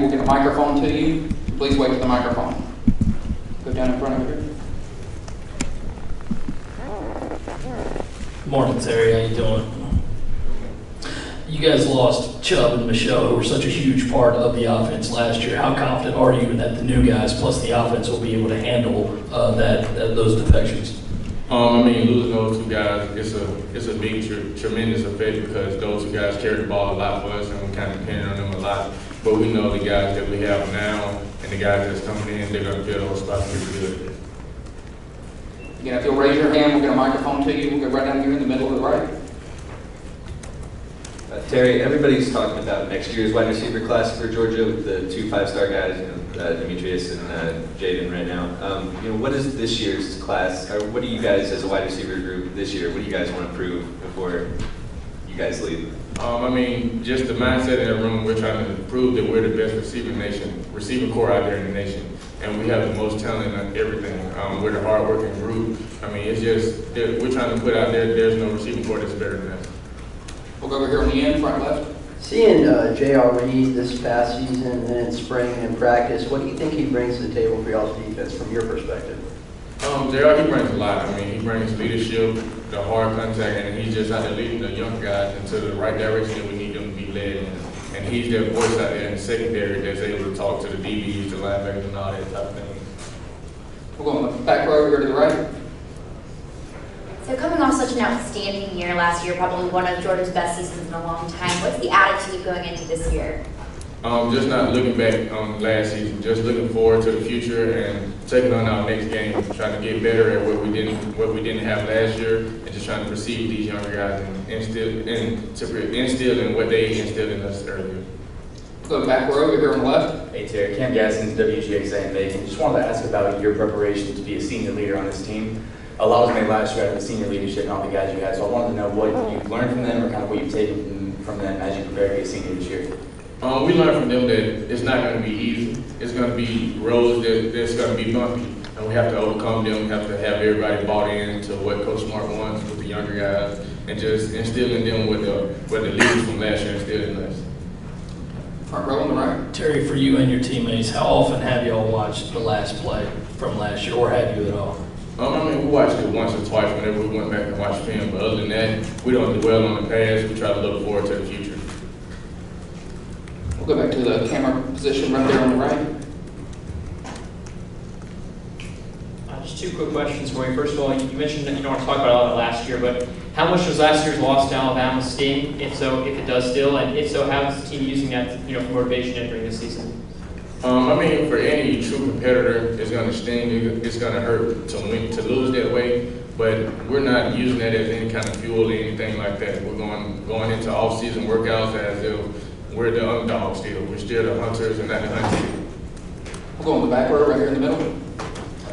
we'll get a microphone to you. Please wait for the microphone. Go down in front of here. Good morning, Terry. How you doing? You guys lost Chubb and Michelle, who were such a huge part of the offense last year. How confident are you that the new guys plus the offense will be able to handle those defections? Losing those two guys, it's a big, tremendous effect because those two guys carry the ball a lot for us, and we kind of depend on them a lot. But we know the guys that we have now and the guys that's coming in, they're going to fill those spots pretty good. Again, if you'll raise your hand, we'll get a microphone to you. We'll go right down here in the middle of the right. Terry, everybody's talking about next year's wide receiver class for Georgia with the 2 5-star guys, Demetrius and Jaden right now. What is this year's class, or what do you guys as a wide receiver group this year, what do you guys want to prove before you guys leave? Just the mindset in the room, we're trying to prove that we're the best receiver core out there in the nation. And we have the most talent on everything. We're the hard-working group. It's just, we're trying to put out there's no receiving core that's better than us. We'll go over here on the end, front left. Seeing J.R. Reed this past season and then in spring and practice, what do you think he brings to the table for y'all's defense from your perspective? J.R., he brings a lot. He brings leadership, the hard contact, and he's just out there leading the young guys into the right direction that we need them to be led in. And he's their voice out there in the secondary that's able to talk to the DBs, the linebackers, and all that type of thing. We'll go on the back row here to the right. So coming off such an outstanding year last year, probably one of Georgia's best seasons in a long time, what's the attitude going into this year? Just not looking back on last season, just looking forward to the future and taking on our next game, trying to get better at what we didn't have last year, and just trying to perceive these younger guys and instill in what they instilled in us earlier. Go back row over here on the left. Hey Terry, Cam Gaskins, WGXA in Macon. Just wanted to ask about your preparation to be a senior leader on this team. A lot was made last year out of the senior leadership and all the guys you had, so I wanted to know what you've learned from them or kind of what you've taken from them as you prepare to be a senior this year. We learned from them that it's not going to be easy. It's going to be roads that's going to be bumpy, and we have to overcome them. We have to have everybody bought into what Coach Smart wants with the younger guys, and just instilling them what the leaders from last year instilled in us. Front row on the right. Terry, for you and your teammates, how often have y'all watched the last play from last year, or have you at all? We watched it once or twice whenever we went back and watched film, but other than that, we don't dwell on the past. We try to look forward to the future. We'll go back to the camera position right there on the right. Just 2 quick questions for you. First of all, you mentioned that you don't want to talk about a lot of last year, but how much does last year's loss to Alabama sting? If so, if it does still, and if so, how is the team using that for motivation entering this season? For any true competitor, it's going to sting. It's going to hurt to lose that way. But we're not using that as any kind of fuel or anything like that. We're going into off-season workouts as if we're the underdog still. We're still the hunters and not the hunted. We'll go on the back row right here in the middle.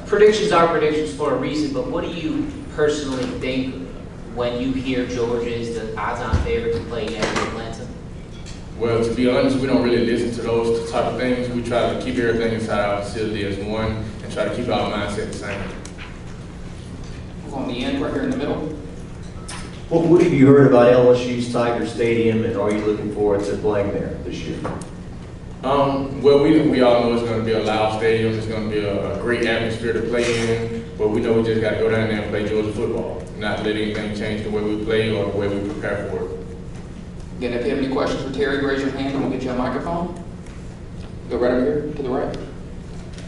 Predictions are predictions for a reason, but what do you personally think when you hear Georgia is the odds-on favorite to play at Atlanta? Well, to be honest, we don't really listen to those type of things. We try to keep everything inside our facility as one and try to keep our mindset the same. We'll go on the end right here in the middle. What have you heard about LSU's Tiger Stadium, and are you looking forward to playing there this year? Well, we all know it's going to be a loud stadium. It's going to be a great atmosphere to play in, but we know we just got to go down there and play Georgia football, not let anything change the way we play or the way we prepare for it. Again, if you have any questions for Terry, raise your hand and we'll get you a microphone. Go right over here to the right.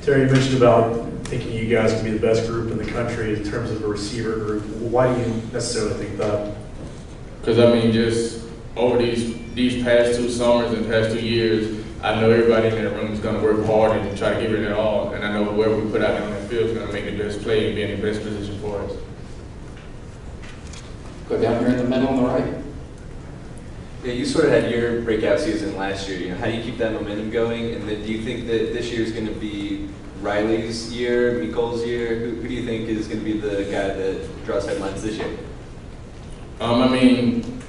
Terry, you mentioned about thinking you guys can be the best group in the country in terms of a receiver group. Why do you necessarily think that? Because just over these past 2 summers and past 2 years, I know everybody in that room is going to work hard and try to give it all. And I know whoever we put out there on that field is going to make the best play and be in the best position for us. Go down here in the middle on the right. Yeah, you sort of had your breakout season last year. How do you keep that momentum going? And then do you think that this year is going to be Riley's year, Mikol's year? Who do you think is going to be the guy that draws headlines this year?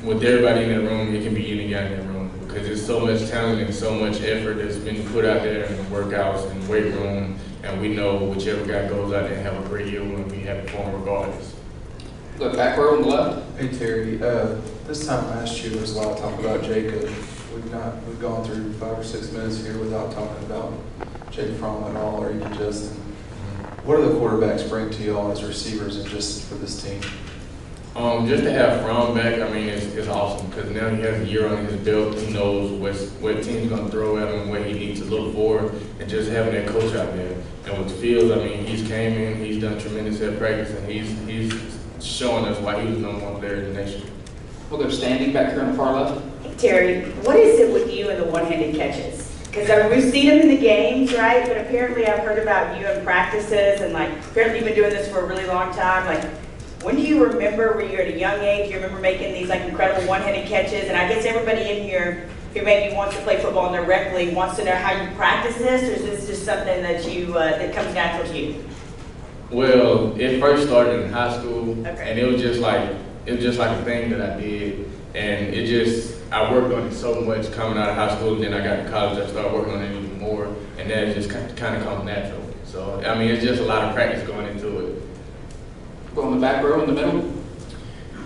With everybody in that room, it can be any guy in that room because there's so much talent and so much effort that's been put out there in the workouts and weight room, and we know whichever guy goes out there and have a great year, we're going to be happy for him regardless. Look back row on the left. Hey Terry, this time last year there was a lot of talk about Jacob we've gone through 5 or 6 minutes here without talking about Jake Fromm at all, or even Justin. What do the quarterbacks bring to y'all as receivers and just for this team? Just to have Fromm back, I mean, it's awesome because now he has a year on his belt. He knows what team's going to throw at him, what he needs to look for, and just having that coach out there. And with Fields, I mean, he's came in, he's done tremendous at practice, and he's showing us why he was #1 player in the nation. We'll go standing back here on the far left. Terry, what is it with you and the one-handed catches? Because I mean, we've seen them in the games, right? But apparently I've heard about you in practices, and like apparently you've been doing this for a really long time. Like, when do you remember, when you're at a young age, you remember making these like incredible one-handed catches? And I guess everybody in here who maybe wants to play football in their rec league wants to know how you practice this, or is this just something that you that comes natural to you? Well, it first started in high school, Okay. and it was just like a thing that I did, and I worked on it so much coming out of high school, and then I got to college, I started working on it even more, and then it just kind of comes natural. So I mean, it's just a lot of practice going into it. Go in the back row in the middle.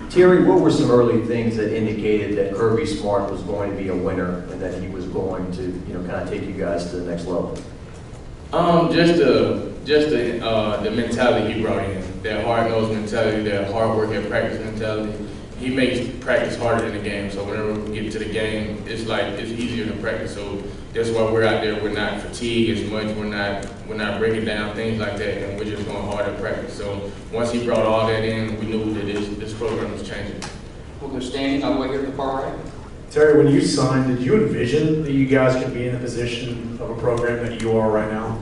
Terry, what were some early things that indicated that Kirby Smart was going to be a winner and that he was going to, kind of take you guys to the next level? Just the mentality he brought in, that hard-nosed mentality, that hard work at practice mentality. He makes practice harder than the game. So whenever we get to the game, it's easier to practice. So that's why we're out there. We're not fatigued as much. We're not breaking down things like that, and we're just going hard at practice. So once he brought all that in, we knew that this program was changing. We'll go standing all the way here to the far right. Terry, when you signed, did you envision that you guys could be in the position of a program that you are right now?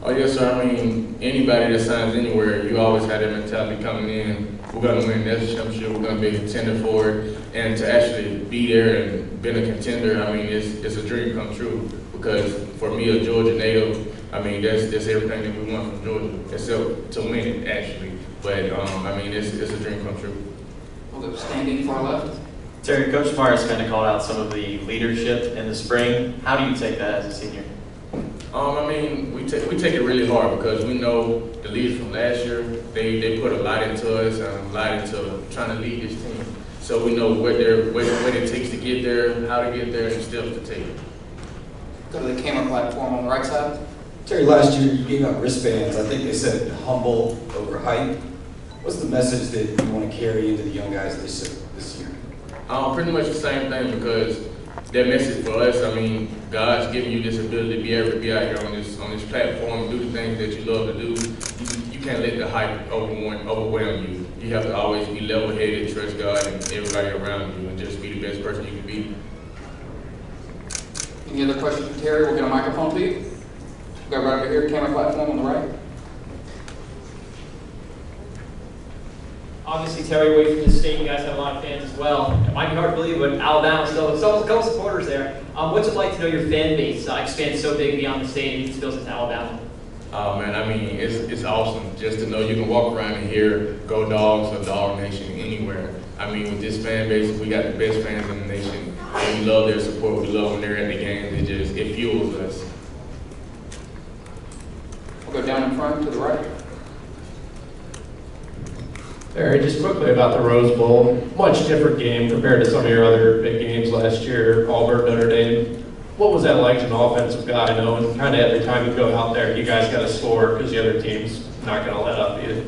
Oh yes, sir. I mean, anybody that signs anywhere, you always have that mentality coming in. We're going to win this championship. We're going to be a contender for it, and to actually be there and be a contender, I mean, it's a dream come true. Because for me, a Georgia native, I mean, that's everything that we want from Georgia, except to win it actually. But I mean, it's a dream come true. We'll go standing far left. Terry, Coach Myers kind of called out some of the leadership in the spring. How do you take that as a senior? I mean, we take it really hard because we know the leaders from last year, they put a lot into us and a lot into trying to lead this team. So we know what it takes to get there, how to get there, and the steps to take. Go to the camera platform on the right side. Terry, last year you gave out wristbands. I think they said humble over hype. What's the message that you want to carry into the young guys this year? Pretty much the same thing, because that message for us, I mean, God's giving you this ability to be able to be out here on this platform, do the things that you love to do. You can't let the hype overwhelm you. You have to always be level-headed, trust God and everybody around you, and just be the best person you can be. Any other questions for Terry? We'll get a microphone to you. Go right over here, camera platform on the right. Obviously, Terry, away from the state, you guys have a lot of fans as well. It might be hard to believe, but Alabama still a couple supporters there. What's it like to know your fan base expands so big beyond the state and even spills into Alabama? Oh man, I mean, it's awesome just to know you can walk around and hear "Go Dogs" or "Dog Nation" anywhere. I mean, with this fan base, we got the best fans in the nation, and we love their support. We love when they're at the games. It fuels us. We'll go down in front to the right. Terry, just quickly about the Rose Bowl. Much different game compared to some of your other big games last year, Auburn, Notre Dame. What was that like as an offensive guy, knowing kind of every time you go out there, you guys got to score because the other team's not going to let up either?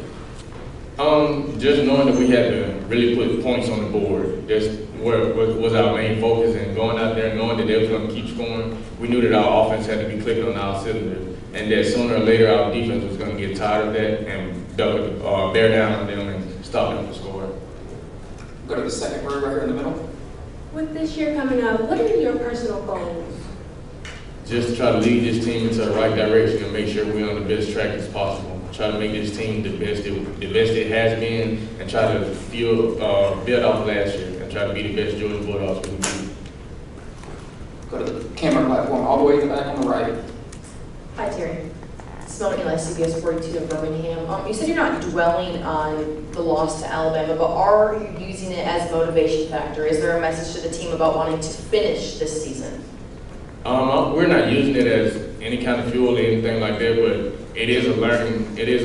Just knowing that we had to really put points on the board. That's what was our main focus, and going out there and knowing that they was going to keep scoring. We knew that our offense had to be clicking on our cylinders, and that sooner or later our defense was going to get tired of that and bear down on them and stop them from scoring. Go to the second row right here in the middle. With this year coming up, what are your personal goals? Just to try to lead this team into the right direction and make sure we're on the best track as possible. Try to make this team the best it has been, and try to build off last year and try to be the best Georgia Bulldogs we can be. Go to the camera platform all the way in the back on the right. Hi, Terry. Simone Eli, CBS 42 in Birmingham. You said you're not dwelling on the loss to Alabama, but are you using it as a motivation factor? Is there a message to the team about wanting to finish this season? We're not using it as any kind of fuel or anything like that, but it is a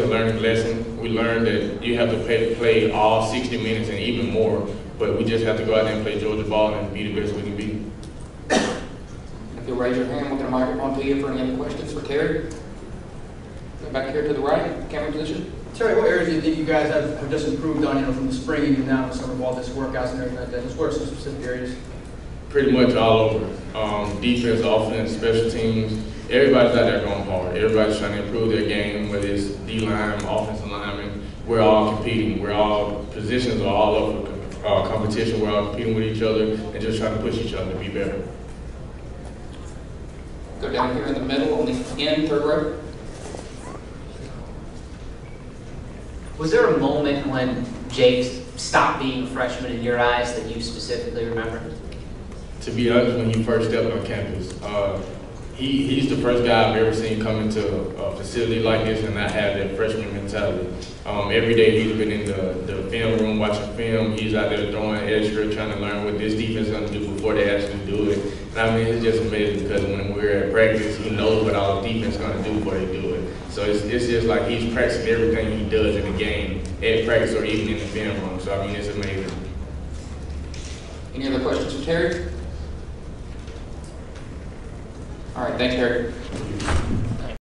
learning lesson. We learned that you have to play all 60 minutes and even more, but we just have to go out there and play Georgia ball and be the best we can be. You'll raise your hand, we'll get a microphone to you for any other questions for Terry. Go back here to the right, camera position. Terry, what areas do you think you guys have just improved on, from the spring even now in the summer of all this workouts and everything like that? Just what are some specific areas? Pretty much all over. Defense, offense, special teams, everybody's out there going hard. Everybody's trying to improve their game, whether it's D-line, offensive lineman. We're all competing. We're all, positions are all up for competition. We're all competing with each other and just trying to push each other to be better. Go down here in the middle on the end, third row. Was there a moment when Jake stopped being a freshman in your eyes that you specifically remember? To be honest, when he first stepped on campus, he's the first guy I've ever seen come into a facility like this and not have that freshman mentality. Every day he's been in the film room watching film. He's out there throwing extra, trying to learn what this defense is going to do before they actually do it. And I mean, it's just amazing because when we're at practice, he knows what our defense is going to do before they do it. So it's just like he's practicing everything he does in the game, at practice or even in the film room. So I mean, it's amazing. Any other questions for Terry? All right, thanks, Terry.